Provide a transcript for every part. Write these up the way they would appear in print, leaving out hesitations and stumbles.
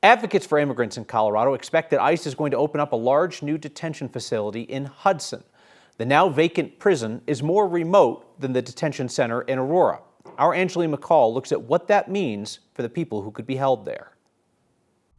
Advocates for immigrants in Colorado expect that ICE is going to open up a large new detention facility in Hudson. The now vacant prison is more remote than the detention center in Aurora. Our Angeline McCall looks at what that means for the people who could be held there.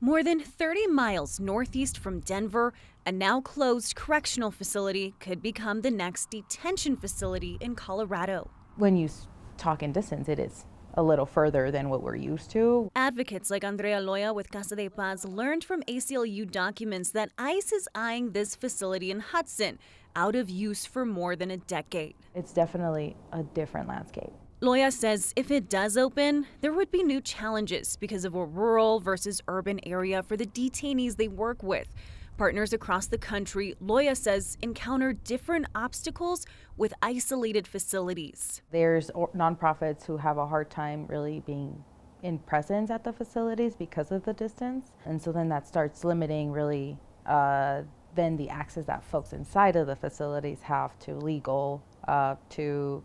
More than 30 miles northeast from Denver, a now closed correctional facility could become the next detention facility in Colorado. When you talk in distance, it is a little further than what we're used to. Advocates like Andrea Loya with Casa de Paz learned from ACLU documents that ICE is eyeing this facility in Hudson, out of use for more than a decade. It's definitely a different landscape. Loya says if it does open, there would be new challenges because of a rural versus urban area for the detainees they work with. Partners across the country, Loya says, encounter different obstacles with isolated facilities. There's nonprofits who have a hard time really being in presence at the facilities because of the distance. And so then that starts limiting really then the access that folks inside of the facilities have to legal, to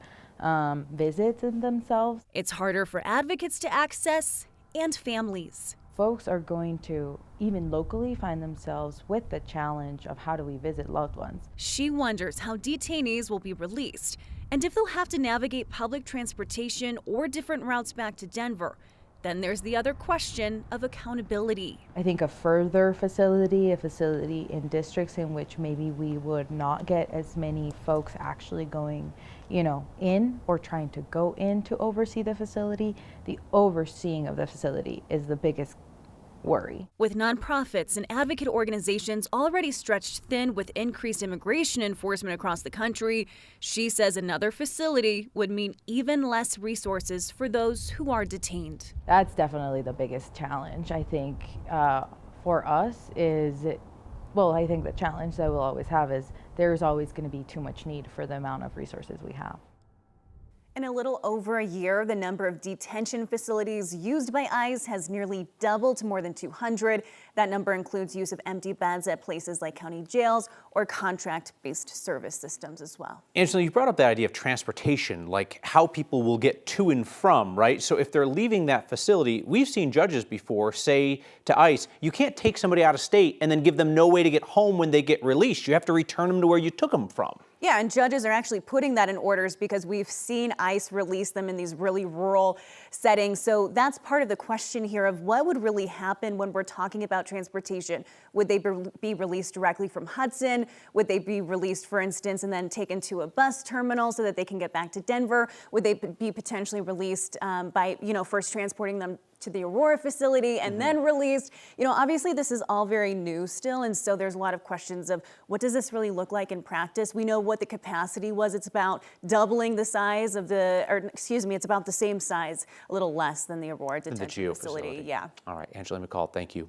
visits themselves. It's harder for advocates to access and families. Folks are going to, even locally, find themselves with the challenge of how do we visit loved ones. She wonders how detainees will be released and if they'll have to navigate public transportation or different routes back to Denver. Then there's the other question of accountability. I think a further facility, a facility in districts in which maybe we would not get as many folks actually going, in or trying to go in to oversee the facility. The overseeing of the facility is the biggest worry. With nonprofits and advocate organizations already stretched thin with increased immigration enforcement across the country, she says another facility would mean even less resources for those who are detained. That's definitely the biggest challenge, I think, for us is, I think the challenge that we'll always have is there's always going to be too much need for the amount of resources we have. In a little over a year, the number of detention facilities used by ICE has nearly doubled to more than 200. That number includes use of empty beds at places like county jails or contract-based service systems as well. Angela, you brought up the idea of transportation, like how people will get to and from, right? So if they're leaving that facility, we've seen judges before say to ICE, you can't take somebody out of state and then give them no way to get home when they get released. You have to return them to where you took them from. Yeah, and judges are actually putting that in orders because we've seen ICE release them in these really rural settings. So that's part of the question here of what would really happen when we're talking about transportation. Would they be released directly from Hudson? Would they be released, for instance, and then taken to a bus terminal so that they can get back to Denver? Would they be potentially released by, first transporting them to the Aurora facility and then released? Obviously this is all very new still, and so there's a lot of questions of what does this really look like in practice? We know what the capacity was. It's about doubling the size of it's about the same size, a little less than the Aurora detention facility. Yeah. All right, Angela McCall, thank you.